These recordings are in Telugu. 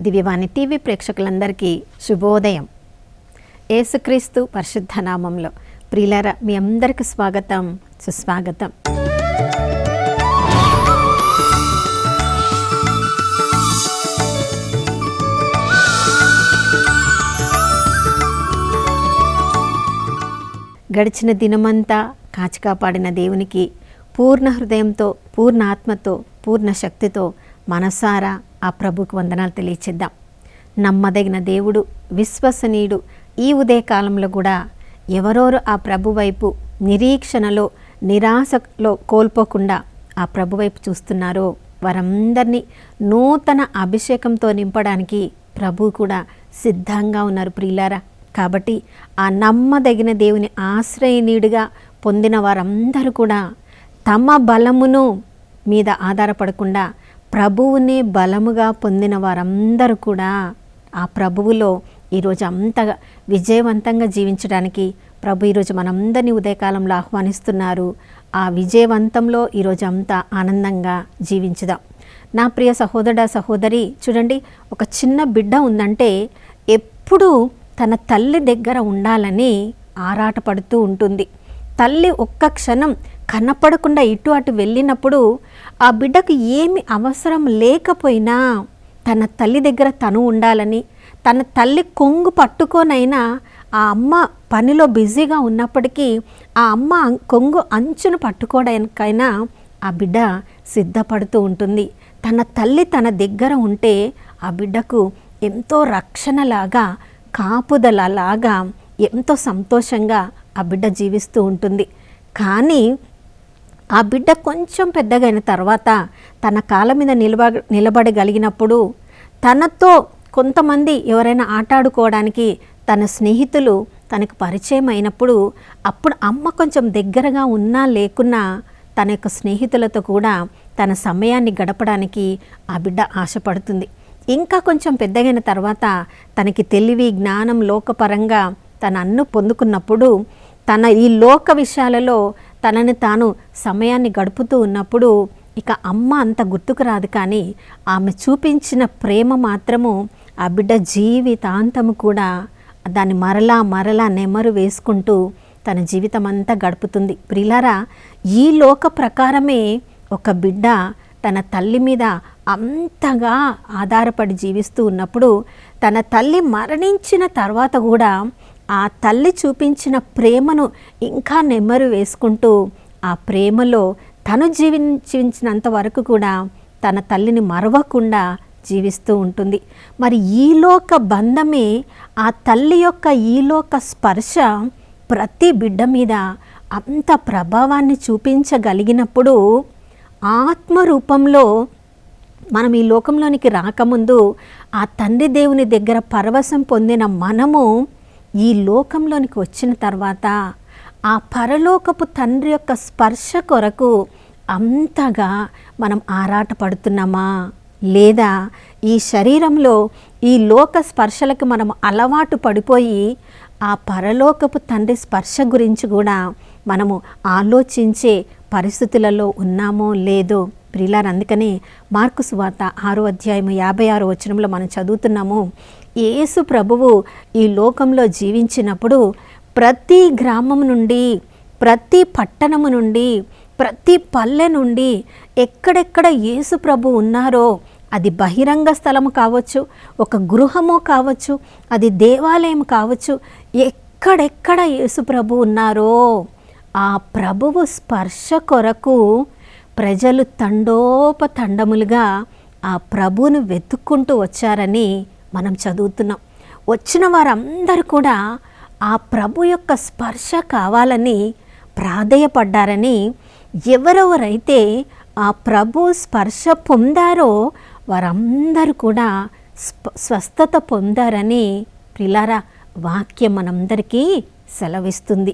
దివ్యవాణి టీవీ ప్రేక్షకులందరికీ శుభోదయం. యేసుక్రీస్తు పరిశుద్ధ నామంలో ప్రియులారా, మీ అందరికీ స్వాగతం, సుస్వాగతం. గడిచిన దినమంతా కాచి కాపాడిన దేవునికి పూర్ణ హృదయంతో, పూర్ణ ఆత్మతో, పూర్ణ శక్తితో మనసారా ఆ ప్రభుకు వందనాలు తెలియచేద్దాం. నమ్మదగిన దేవుడు, విశ్వసనీయుడు. ఈ ఉదయకాలంలో కూడా ఎవరెవరు ఆ ప్రభు వైపు నిరీక్షణలో, నిరాశలో కోల్పోకుండా ఆ ప్రభు వైపు చూస్తున్నారో వారందరినీ నూతన అభిషేకంతో నింపడానికి ప్రభు కూడా సిద్ధంగా ఉన్నారు ప్రియులారా. కాబట్టి ఆ నమ్మదగిన దేవుని ఆశ్రయనీయుడిగా పొందిన వారందరూ కూడా తమ బలమును మీద ఆధారపడకుండా ప్రభువునే బలముగా పొందిన వారందరూ కూడా ఆ ప్రభువులో ఈరోజు అంతగా విజయవంతంగా జీవించడానికి ప్రభు ఈరోజు మనందరినీ ఉదయకాలంలో ఆహ్వానిస్తున్నారు. ఆ విజయవంతంలో ఈరోజు అంతా ఆనందంగా జీవించుదాం. నా ప్రియ సహోదర సహోదరి, చూడండి, ఒక చిన్న బిడ్డ ఉందంటే ఎప్పుడూ తన తల్లి దగ్గర ఉండాలని ఆరాటపడుతూ ఉంటుంది. తల్లి ఒక్క క్షణం కనపడకుండా ఇటు అటు వెళ్ళినప్పుడు ఆ బిడ్డకు ఏమి అవసరం లేకపోయినా తన తల్లి దగ్గర తను ఉండాలని, తన తల్లి కొంగు పట్టుకోనైనా ఆ అమ్మ పనిలో బిజీగా ఉన్నప్పటికీ ఆ అమ్మ కొంగు అంచును పట్టుకోవడానికైనా ఆ బిడ్డ సిద్ధపడుతూ ఉంటుంది. తన తల్లి తన దగ్గర ఉంటే ఆ బిడ్డకు ఎంతో రక్షణలాగా, కాపుదలలాగా, ఎంతో సంతోషంగా ఆ బిడ్డ జీవిస్తూ ఉంటుంది. కానీ ఆ బిడ్డ కొంచెం పెద్దగైన తర్వాత తన కాళ్ళ మీద నిలబడగలిగినప్పుడు, తనతో కొంతమంది ఎవరైనా ఆటాడుకోవడానికి తన స్నేహితులు తనకు పరిచయం అయినప్పుడు, అప్పుడు అమ్మ కొంచెం దగ్గరగా ఉన్నా లేకున్నా తన యొక్క స్నేహితులతో కూడా తన సమయాన్ని గడపడానికి ఆ బిడ్డ ఆశపడుతుంది. ఇంకా కొంచెం పెద్దగైన తర్వాత తనకి తెలివి, జ్ఞానం, లోకపరంగా తన అన్ను పొందుకున్నప్పుడు, తన ఈ లోక విషయాలలో తనని తాను సమయాన్ని గడుపుతూ ఉన్నప్పుడు ఇక అమ్మ అంత గుర్తుకు రాదు. కానీ ఆమె చూపించిన ప్రేమ మాత్రము ఆ బిడ్డ జీవితాంతము కూడా దాన్ని మరలా నెమరు వేసుకుంటూ తన జీవితం అంతా గడుపుతుంది. ప్రియులారా, ఈ లోక ప్రకారమే ఒక బిడ్డ తన తల్లి మీద అంతగా ఆధారపడి జీవిస్తూ ఉన్నప్పుడు, తన తల్లి మరణించిన తర్వాత కూడా ఆ తల్లి చూపించిన ప్రేమను ఇంకా నెమ్మరు వేసుకుంటూ ఆ ప్రేమలో తను జీవించినంత వరకు కూడా తన తల్లిని మరవకుండా జీవిస్తూ ఉంటుంది. మరి ఈలోక బంధమే, ఆ తల్లి యొక్క ఈలోక స్పర్శ ప్రతి బిడ్డ మీద అంత ప్రభావాన్ని చూపించగలిగినప్పుడు, ఆత్మరూపంలో మనం ఈ లోకంలోనికి రాకముందు ఆ తండ్రి దేవుని దగ్గర పరవశం పొందిన మనము ఈ లోకంలోనికి వచ్చిన తర్వాత ఆ పరలోకపు తండ్రి యొక్క స్పర్శ కొరకు అంతగా మనం ఆరాటపడుతున్నామా, లేదా ఈ శరీరంలో ఈ లోక స్పర్శలకు మనం అలవాటు పడిపోయి ఆ పరలోకపు తండ్రి స్పర్శ గురించి కూడా మనము ఆలోచించే పరిస్థితులలో ఉన్నామో లేదో ప్రియులారా. అందుకని మార్కు సువార్త 6వ అధ్యాయము 56వ వచనంలో మనం చదువుతున్నాము, యేసు ప్రభువు ఈ లోకంలో జీవించినప్పుడు ప్రతి గ్రామం నుండి, ప్రతి పట్టణము నుండి, ప్రతి పల్లె నుండి ఎక్కడెక్కడ యేసు ప్రభు ఉన్నారో, అది బహిరంగ స్థలము కావచ్చు, ఒక గృహము కావచ్చు, అది దేవాలయం కావచ్చు, ఎక్కడెక్కడ యేసు ప్రభు ఉన్నారో ఆ ప్రభువు స్పర్శ కొరకు ప్రజలు తండోపతండములుగా ఆ ప్రభువును వెతుక్కుంటూ వచ్చారని మనం చదువుతున్నాం. వచ్చిన వారందరూ కూడా ఆ ప్రభు యొక్క స్పర్శ కావాలని ప్రాధేయపడ్డారని, ఎవరెవరైతే ఆ ప్రభు స్పర్శ పొందారో వారందరూ కూడా స్వస్థత పొందారని ప్రియులారా వాక్యం మనందరికీ సెలవిస్తుంది.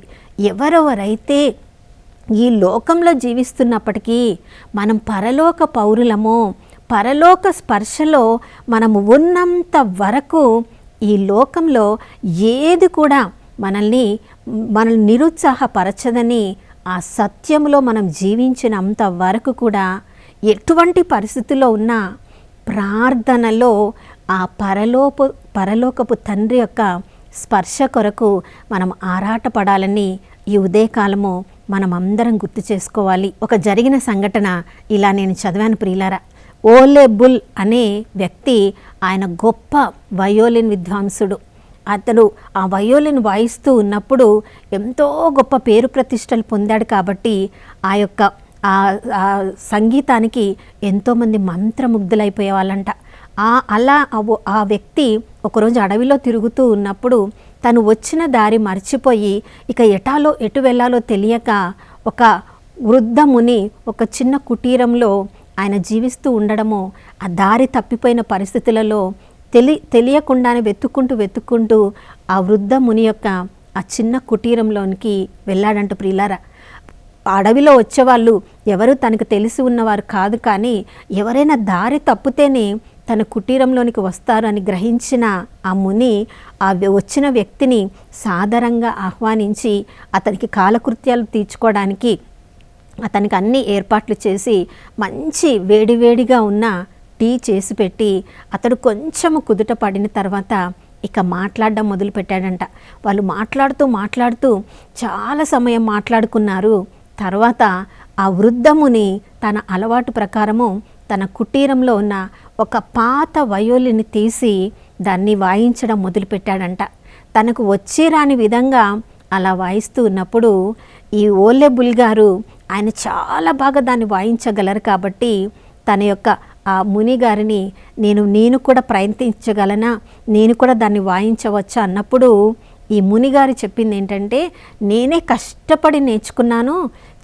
ఎవరెవరైతే ఈ లోకంలో జీవిస్తున్నప్పటికీ మనం పరలోక పౌరులము, పరలోక స్పర్శలో మనము ఉన్నంత వరకు ఈ లోకంలో ఏది కూడా మనల్ని నిరుత్సాహపరచదని ఆ సత్యంలో మనం జీవించినంత వరకు కూడా ఎటువంటి పరిస్థితుల్లో ఉన్నా ప్రార్థనలో ఆ పరలోకపు తండ్రి యొక్క స్పర్శ కొరకు మనం ఆరాటపడాలని ఈ ఉదయకాలము మనం అందరం గుర్తు చేసుకోవాలి. ఒక జరిగిన సంఘటన ఇలా నేను చదివాను ప్రియులారా. ఓలే బుల్ అనే వ్యక్తి, ఆయన గొప్ప వయోలిన్ విద్వాంసుడు. అతడు ఆ వయోలిన్ వాయిస్తూ ఉన్నప్పుడు ఎంతో గొప్ప పేరు ప్రతిష్టలు పొందాడు. కాబట్టి ఆ యొక్క ఆ సంగీతానికి ఎంతోమంది మంత్రముగ్ధులైపోయే వాళ్ళంట. అలా ఆ వ్యక్తి ఒకరోజు అడవిలో తిరుగుతూ ఉన్నప్పుడు తను వచ్చిన దారి మర్చిపోయి ఇక ఎటు వెళ్ళాలో తెలియక ఒక వృద్ధ ముని ఒక చిన్న కుటీరంలో ఆయన జీవిస్తూ ఉండడము, ఆ దారి తప్పిపోయిన పరిస్థితులలో తెలియకుండానే వెతుక్కుంటూ ఆ వృద్ధ ముని యొక్క ఆ చిన్న కుటీరంలోనికి వెళ్ళాడంట ప్రియులారా. అడవిలో వచ్చేవాళ్ళు ఎవరు తనకు తెలిసి ఉన్నవారు కాదు, కానీ ఎవరైనా దారి తప్పితేనే తన కుటీరంలోనికి వస్తారు అని గ్రహించిన ఆ ముని ఆ వచ్చిన వ్యక్తిని సాదరంగా ఆహ్వానించి అతనికి కాలకృత్యాలు తీర్చుకోవడానికి అతనికి అన్ని ఏర్పాట్లు చేసి మంచి వేడివేడిగా ఉన్న టీ చేసి పెట్టి అతడు కొంచెము కుదుట పడిన తర్వాత ఇక మాట్లాడడం మొదలుపెట్టాడంట. వాళ్ళు మాట్లాడుతూ చాలా సమయం మాట్లాడుకున్నారు. తర్వాత ఆ వృద్ధముని తన అలవాటు ప్రకారము తన కుటీరంలో ఉన్న ఒక పాత వయోలిని తీసి దాన్ని వాయించడం మొదలుపెట్టాడంట. తనకు వచ్చి రాని విధంగా అలా వాయిస్తూ ఉన్నప్పుడు ఈ ఓలే బుల్ గారు ఆయన చాలా బాగా దాన్ని వాయించగలరు. కాబట్టి తన యొక్క ఆ ముని గారిని నేను కూడా ప్రయత్నించగలనా, నేను కూడా దాన్ని వాయించవచ్చా అన్నప్పుడు ఈ మునిగారు చెప్పింది ఏంటంటే, నేనే కష్టపడి నేర్చుకున్నాను,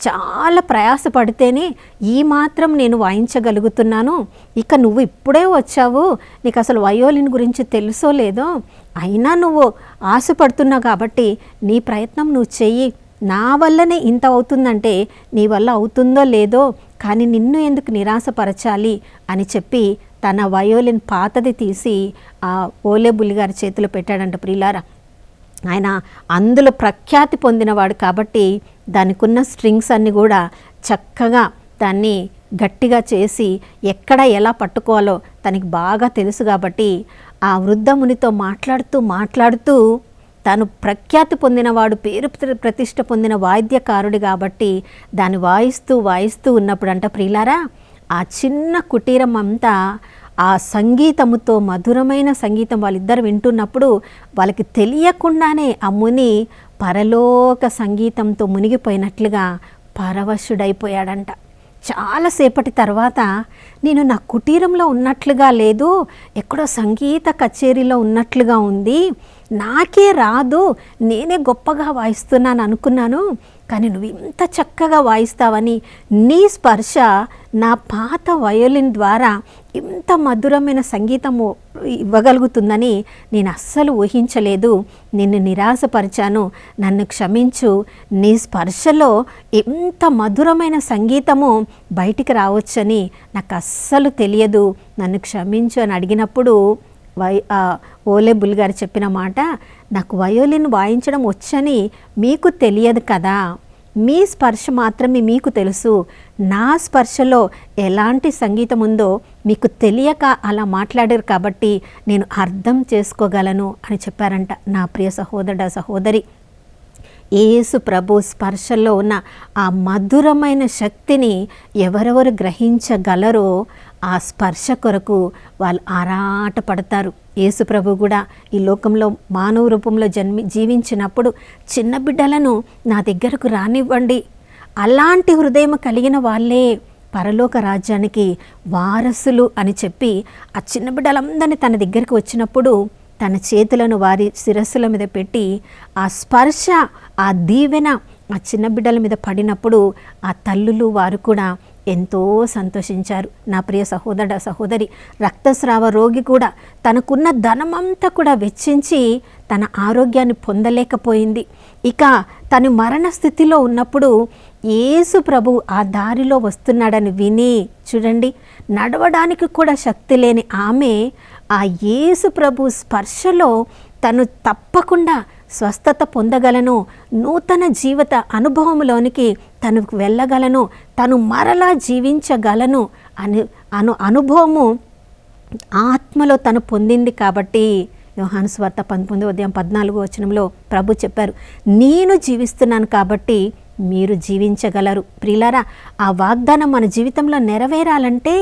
చాలా ప్రయాసపడితేనే ఈ మాత్రం నేను వాయించగలుగుతున్నాను. ఇక నువ్వు ఇప్పుడే వచ్చావు, నీకు అసలు వయోలిన్ గురించి తెలుసో లేదో, అయినా నువ్వు ఆశపడుతున్నావు కాబట్టి నీ ప్రయత్నం నువ్వు చెయ్యి. నా వల్లనే ఇంత అవుతుందంటే నీ వల్ల అవుతుందో లేదో, కానీ నిన్ను ఎందుకు నిరాశపరచాలి అని చెప్పి తన వయోలిన్ పాతది తీసి ఆ ఓలే బుల్ గారి చేతిలో పెట్టాడంట ప్రియులారా. ఆయన అందులో ప్రఖ్యాతి పొందినవాడు కాబట్టి దానికి ఉన్న స్ట్రింగ్స్ అన్నీ కూడా చక్కగా దాన్ని గట్టిగా చేసి ఎక్కడ ఎలా పట్టుకోవాలో తనకి బాగా తెలుసు. కాబట్టి ఆ వృద్ధ మునితో మాట్లాడుతూ తాను ప్రఖ్యాతి పొందినవాడు, పేరు ప్రతిష్ట పొందిన వాయిద్యకారుడు కాబట్టి దాన్ని వాయిస్తూ ఉన్నప్పుడు అంట ప్రియులారా, ఆ చిన్న కుటీరం అంతా ఆ సంగీతముతో, మధురమైన సంగీతం వాళ్ళిద్దరు వింటున్నప్పుడు వాళ్ళకి తెలియకుండానే ఆ ముని పరలోక సంగీతంతో మునిగిపోయినట్లుగా పరవశుడైపోయాడంట. చాలాసేపటి తర్వాత నేను నా కుటీరంలో ఉన్నట్లుగా లేదు, ఎక్కడో సంగీత కచేరీలో ఉన్నట్లుగా ఉంది, నాకే రాదు, నేనే గొప్పగా వాయిస్తున్నాను అనుకున్నాను, కానీ నువ్వు ఇంత చక్కగా వాయిస్తావని, నీ స్పర్శ నా పాత వయోలిన్ ద్వారా ఇంత మధురమైన సంగీతము ఇవ్వగలుగుతుందని నేను అస్సలు ఊహించలేదు. నిన్ను నిరాశపరిచాను, నన్ను క్షమించు. నీ స్పర్శలో ఎంత మధురమైన సంగీతము బయటికి రావచ్చని నాకు అస్సలు తెలియదు, నన్ను క్షమించు అని అడిగినప్పుడు ఓలే బుల్ గారు చెప్పిన మాట, నాకు వయోలిన్ వాయించడం వచ్చని మీకు తెలియదు కదా, మీ స్పర్శ మాత్రమే మీకు తెలుసు, నా స్పర్శలో ఎలాంటి సంగీతం ఉందో మీకు తెలియక అలా మాట్లాడారు కాబట్టి నేను అర్థం చేసుకోగలను అని చెప్పారంట. నా ప్రియ సహోదర సహోదరి, యేసు ప్రభు స్పర్శలో ఉన్న ఆ మధురమైన శక్తిని ఎవరెవరు గ్రహించగలరో ఆ స్పర్శ కొరకు వాళ్ళు ఆరాటపడతారు. యేసు ప్రభు కూడా ఈ లోకంలో మానవ రూపంలో జీవించినప్పుడు చిన్న బిడ్డలను నా దగ్గరకు రానివ్వండి, అలాంటి హృదయం కలిగిన వాళ్ళే పరలోక రాజ్యానికి వారసులు అని చెప్పి ఆ చిన్న బిడ్డలందరినీ తన దగ్గరికి వచ్చినప్పుడు తన చేతులను వారి శిరస్సుల మీద పెట్టి ఆ స్పర్శ, ఆ దీవెన ఆ చిన్న బిడ్డల మీద పడినప్పుడు ఆ తల్లులు వారు కూడా ఎంతో సంతోషించారు. నా ప్రియ సహోదర సహోదరి, రక్తస్రావ రోగి కూడా తనకున్న ధనమంతా కూడా వెచ్చించి తన ఆరోగ్యాన్ని పొందలేకపోయింది. ఇక తను మరణ స్థితిలో ఉన్నప్పుడు యేసు ప్రభు ఆ దారిలో వస్తున్నాడని విని, చూడండి, నడవడానికి కూడా శక్తి లేని ఆమె ఆ యేసు ప్రభు స్పర్శలో తను తప్పకుండా స్వస్థత పొందగలను, నూతన జీవిత అనుభవంలోనికి తను వెళ్ళగలను, తను మరలా జీవించగలను అని అనుభవము ఆత్మలో తను పొందింది కాబట్టి యోహాను సువార్త 19:14 ప్రభు చెప్పారు, నేను జీవిస్తున్నాను కాబట్టి మీరు జీవించగలరు. ప్రియులారా, ఆ వాగ్దానం మన జీవితంలో నెరవేరాలంటే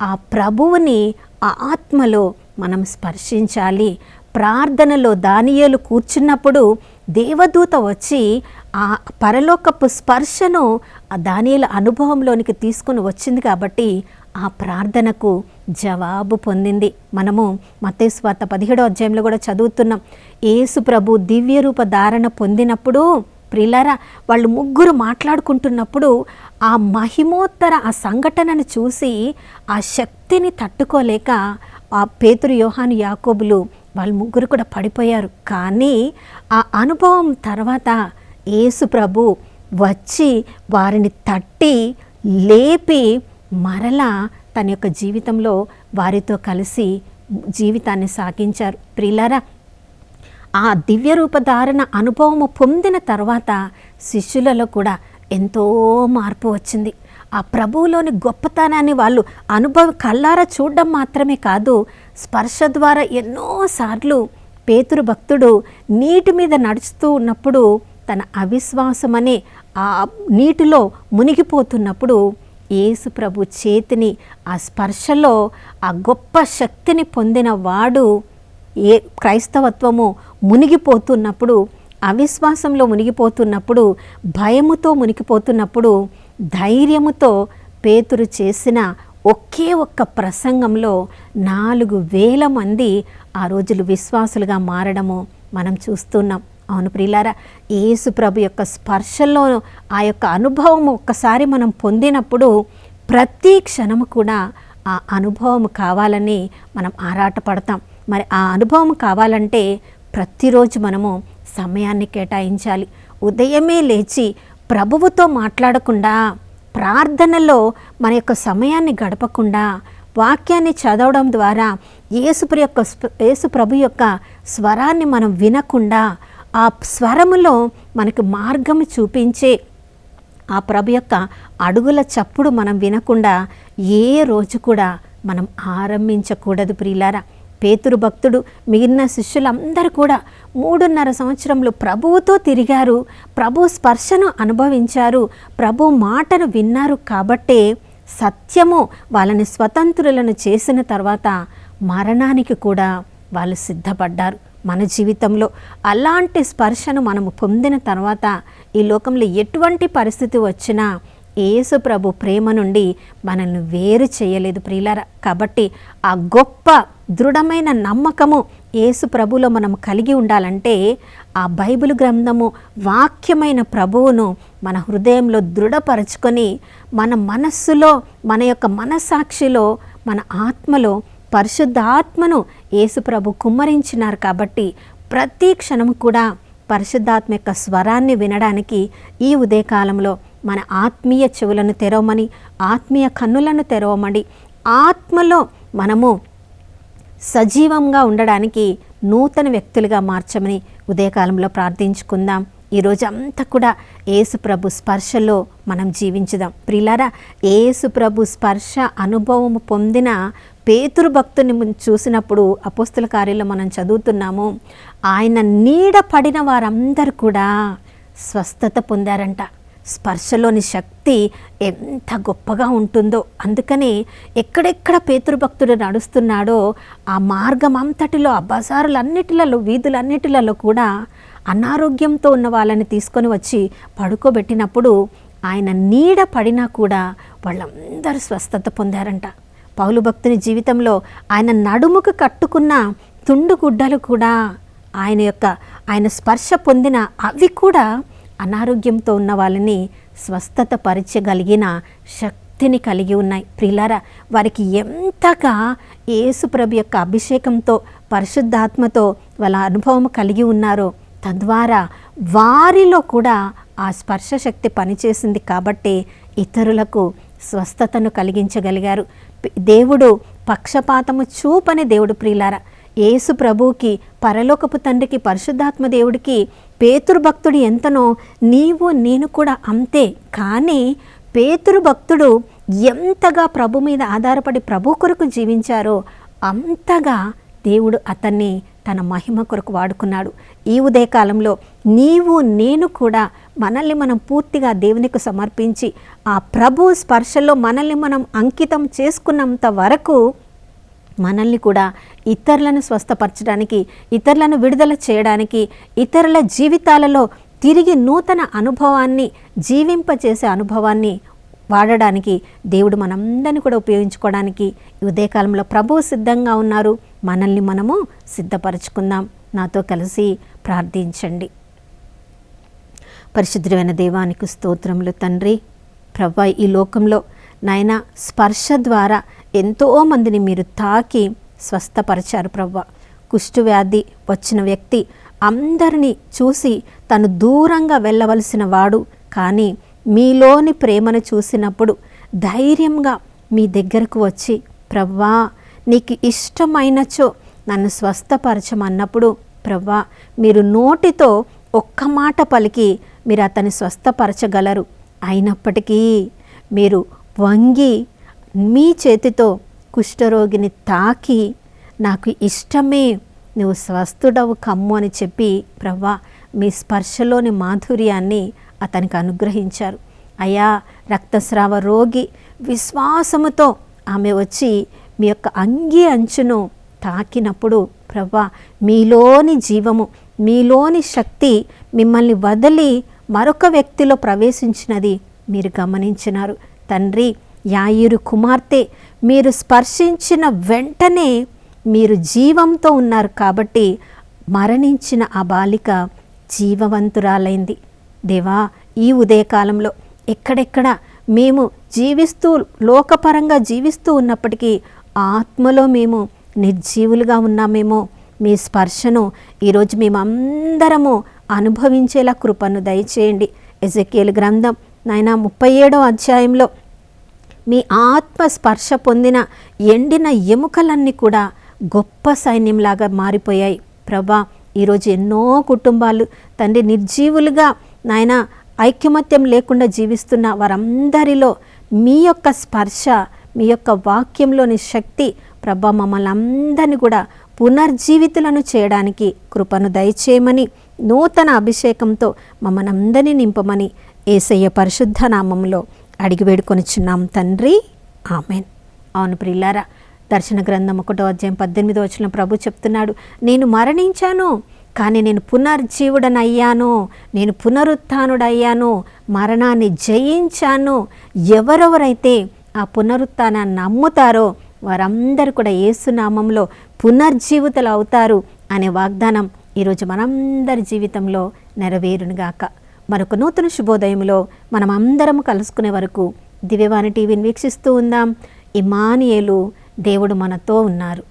ఆ ప్రభువుని ఆ ఆత్మలో మనం స్పర్శించాలి. ప్రార్థనలో దానియేలు కూర్చున్నప్పుడు దేవదూత వచ్చి ఆ పరలోకపు స్పర్శను ఆ దానియేలు అనుభవంలోనికి తీసుకుని వచ్చింది కాబట్టి ఆ ప్రార్థనకు జవాబు పొందింది. మనము మత్తయి సువార్త 17 కూడా చదువుతున్నాం. యేసు ప్రభు దివ్య రూప ధారణ పొందినప్పుడు ప్రియులారా, వాళ్ళు ముగ్గురు మాట్లాడుకుంటున్నప్పుడు ఆ మహిమోత్తర ఆ సంఘటనను చూసి ఆ శక్తిని తట్టుకోలేక ఆ పేతురు, యోహాను, యాకోబులు వాళ్ళు ముగ్గురు కూడా పడిపోయారు. కానీ ఆ అనుభవం తర్వాత యేసు ప్రభు వచ్చి వారిని తట్టి లేపి మరలా తన యొక్క జీవితంలో వారితో కలిసి జీవితాన్ని సాగించారు. ప్రియులారా, ఆ దివ్య రూపధారణ అనుభవము పొందిన తర్వాత శిష్యులలో కూడా ఎంతో మార్పు వచ్చింది. ఆ ప్రభువులోని గొప్పతనాన్ని వాళ్ళు కళ్ళారా చూడడం మాత్రమే కాదు, స్పర్శ ద్వారా ఎన్నోసార్లు పేతురు భక్తుడు నీటి మీద నడుస్తూ ఉన్నప్పుడు తన అవిశ్వాసమనే ఆ నీటిలో మునిగిపోతున్నప్పుడు యేసు ప్రభు చేతిని ఆ స్పర్శలో ఆ గొప్ప శక్తిని పొందిన వాడు క్రైస్తవత్వము మునిగిపోతున్నప్పుడు, అవిశ్వాసంలో మునిగిపోతున్నప్పుడు, భయముతో మునిగిపోతున్నప్పుడు ధైర్యముతో పేతురు చేసిన ఒకే ఒక్క ప్రసంగంలో 4,000 మంది ఆ రోజులు విశ్వాసులుగా మారడము మనం చూస్తున్నాం. అవును ప్రియులారా, యేసు ప్రభు యొక్క స్పర్శలో ఆ యొక్క అనుభవం ఒక్కసారి మనం పొందినప్పుడు ప్రతి క్షణము కూడా ఆ అనుభవం కావాలని మనం ఆరాటపడతాం. మరి ఆ అనుభవం కావాలంటే ప్రతిరోజు మనము సమయాన్ని కేటాయించాలి. ఉదయమే లేచి ప్రభువుతో మాట్లాడకుండా, ప్రార్థనలో మన యొక్క సమయాన్ని గడపకుండా, వాక్యాన్ని చదవడం ద్వారా యేసు ప్రభు యొక్క స్వరాన్ని మనం వినకుండా, ఆ స్వరములో మనకు మార్గము చూపించే ఆ ప్రభు యొక్క అడుగుల చప్పుడు మనం వినకుండా ఏ రోజు కూడా మనం ఆరంభించకూడదు. ప్రియులారా, పేతురు భక్తుడు మిగిలిన శిష్యులందరూ కూడా 3.5 సంవత్సరంలో ప్రభువుతో తిరిగారు, ప్రభు స్పర్శను అనుభవించారు, ప్రభు మాటను విన్నారు. కాబట్టే సత్యము వాళ్ళని స్వతంత్రులను చేసిన తర్వాత మరణానికి కూడా వాళ్ళు సిద్ధపడ్డారు. మన జీవితంలో అలాంటి స్పర్శను మనము పొందిన తర్వాత ఈ లోకంలో ఎటువంటి పరిస్థితి వచ్చినా యేసు ప్రభు ప్రేమ నుండి మనల్ని వేరు చేయలేదు ప్రియులారా. కాబట్టి ఆ గొప్ప దృఢమైన నమ్మకము యేసు ప్రభులో మనం కలిగి ఉండాలంటే ఆ బైబిల్ గ్రంథము వాక్యమైన ప్రభువును మన హృదయంలో దృఢపరచుకొని మన మనస్సులో, మన యొక్క మనస్సాక్షిలో, మన ఆత్మలో పరిశుద్ధాత్మను యేసు ప్రభు కుమ్మరించినారు. కాబట్టి ప్రతి క్షణం కూడా పరిశుద్ధాత్మ యొక్క స్వరాన్ని వినడానికి ఈ ఉదయకాలంలో మన ఆత్మీయ చెవులను తెరవమని, ఆత్మీయ కన్నులను తెరవమని, ఆత్మలో మనము సజీవంగా ఉండడానికి నూతన వ్యక్తులుగా మార్చమని ఉదయకాలంలో ప్రార్థించుకుందాం. ఈరోజు అంతా కూడా యేసు ప్రభు స్పర్శలో మనం జీవించుదాం. ప్రియులారా, యేసు ప్రభు స్పర్శ అనుభవము పొందిన పేతురు భక్తుని చూసినప్పుడు అపోస్తుల కార్యాల్లో మనం చదువుతున్నాము, ఆయన నీడ పడిన వారందరూ కూడా స్వస్థత పొందారంట. స్పర్శలోని శక్తి ఎంత గొప్పగా ఉంటుందో. అందుకని ఎక్కడెక్కడ పేతురు భక్తుడు నడుస్తున్నాడో ఆ మార్గం అంతటిలో, ఆ బజారులన్నిటిలలో, వీధులన్నిటిలలో కూడా అనారోగ్యంతో ఉన్న వాళ్ళని తీసుకొని వచ్చి పడుకోబెట్టినప్పుడు ఆయన నీడ పడినా కూడా వాళ్ళందరూ స్వస్థత పొందారంట. పౌలు భక్తుని జీవితంలో ఆయన నడుముకు కట్టుకున్న తుండు గుడ్డలు కూడా ఆయన స్పర్శ పొందిన అవి కూడా అనారోగ్యంతో ఉన్న వాళ్ళని స్వస్థత పరిచగలిగిన శక్తిని కలిగి ఉన్నాయి. ప్రియులారా, వారికి ఎంతగా యేసుప్రభు యొక్క అభిషేకంతో, పరిశుద్ధాత్మతో వాళ్ళ అనుభవం కలిగి ఉన్నారో తద్వారా వారిలో కూడా ఆ స్పర్శ శక్తి పనిచేసింది. కాబట్టి ఇతరులకు స్వస్థతను కలిగించగలిగారు. దేవుడు పక్షపాతము చూపని దేవుడు. ప్రియులారా, యేసు ప్రభువుకి, పరలోకపు తండ్రికి, పరిశుద్ధాత్మ దేవుడికి పేతురు భక్తుడు ఎంతనో నీవు నేను కూడా అంతే. కానీ పేతురు భక్తుడు ఎంతగా ప్రభు మీద ఆధారపడి ప్రభు కొరకు జీవించారో అంతగా దేవుడు అతన్ని తన మహిమ కొరకు వాడుకున్నాడు. ఈ ఉదయకాలంలో నీవు నేను కూడా మనల్ని మనం పూర్తిగా దేవునికి సమర్పించి ఆ ప్రభు స్పర్శలో మనల్ని మనం అంకితం చేసుకున్నంత వరకు మనల్ని కూడా ఇతరులను స్వస్థపరచడానికి, ఇతరులను విడుదల చేయడానికి, ఇతరుల జీవితాలలో తిరిగి నూతన అనుభవాన్ని, జీవింపచేసే అనుభవాన్ని వాడడానికి దేవుడు మనందరినీ కూడా ఉపయోగించుకోవడానికి ఈ ఉదయకాలంలో ప్రభువు సిద్ధంగా ఉన్నారు. మనల్ని మనము సిద్ధపరచుకుందాం. నాతో కలిసి ప్రార్థించండి. పరిశుద్ధమైన దేవానికి స్తోత్రములు తండ్రి. ప్రభువా, ఈ లోకంలో నాయన స్పర్శ ద్వారా ఎంతోమందిని మీరు తాకి స్వస్థపరిచారు ప్రభువా. కుష్ఠవ్యాధి వచ్చిన వ్యక్తి అందరినీ చూసి తను దూరంగా వెళ్ళవలసిన వాడు, కానీ మీలోని ప్రేమను చూసినప్పుడు ధైర్యంగా మీ దగ్గరకు వచ్చి ప్రభువా నీకు ఇష్టమైనచో నన్ను స్వస్థపరచమన్నప్పుడు ప్రభువా మీరు నోటితో ఒక్క మాట పలికి మీరు అతన్ని స్వస్థపరచగలరు. అయినప్పటికీ మీరు వంగి మీ చేతితో కుష్ఠరోగిని తాకి నాకు ఇష్టమే, నువ్వు స్వస్థుడవు కమ్ము అని చెప్పి ప్రభువా మీ స్పర్శలోని మాధుర్యాన్ని అతనికి అనుగ్రహించారు. అయ్యా, రక్తస్రావ రోగి విశ్వాసముతో ఆమె వచ్చి మీ యొక్క అంగీ అంచును తాకినప్పుడు ప్రభువా మీలోని జీవము, మీలోని శక్తి మిమ్మల్ని వదిలి మరొక వ్యక్తిలో ప్రవేశించినది మీరు గమనించినారు. తండ్రి, యాయిరు కుమార్తె మీరు స్పర్శించిన వెంటనే మీరు జీవంతో ఉన్నారు కాబట్టి మరణించిన ఆ బాలిక జీవవంతురాలైంది. దేవా, ఈ ఉదయకాలంలో ఎక్కడెక్కడ మేము జీవిస్తూ లోకపరంగా జీవిస్తూ ఉన్నప్పటికీ ఆత్మలో మేము నిర్జీవులుగా ఉన్నామేమో, మీ స్పర్శను ఈరోజు మేమందరము అనుభవించేలా కృపను దయచేయండి. ఎజెకియేలు గ్రంథం నాయన 37వ అధ్యాయంలో మీ ఆత్మ స్పర్శ పొందిన ఎండిన ఎముకలన్నీ కూడా గొప్ప సైన్యంలాగా మారిపోయాయి. ప్రభా, ఈరోజు ఎన్నో కుటుంబాలు తండ్రి నిర్జీవులుగా నాయన ఐకమత్యం లేకుండా జీవిస్తున్న వారందరిలో మీ యొక్క స్పర్శ, మీ యొక్క వాక్యంలోని శక్తి ప్రభా మమ్మల్ని అందరినీ కూడా పునర్జీవితులను చేయడానికి కృపను దయచేయమని, నూతన అభిషేకంతో మమ్మల్ని అందరినీ నింపమని యేసయ్య పరిశుద్ధ నామంలో అడిగి వేడుకొనిచున్నాం తండ్రి, ఆమెన్. అవును ప్రియులారా, దర్శన గ్రంథం 1వ అధ్యాయం 18వ వచనం ప్రభు చెప్తున్నాడు, నేను మరణించాను కానీ నేను పునర్జీవుడనయ్యాను, నేను పునరుత్థానుడయ్యాను, మరణాన్ని జయించాను. ఎవరెవరైతే ఆ పునరుత్థానాన్ని నమ్ముతారో వారందరూ కూడా యేసునామంలో పునర్జీవితులు అవుతారు అనే వాగ్దానం ఈరోజు మనందరి జీవితంలో నెరవేరునుగాక. మరొక నూతన శుభోదయంలో మనం అందరం కలుసుకునే వరకు దివ్యవాణి టీవీని వీక్షిస్తూ ఉందాం. ఇమ్మానుయేలు, దేవుడు మనతో ఉన్నారు.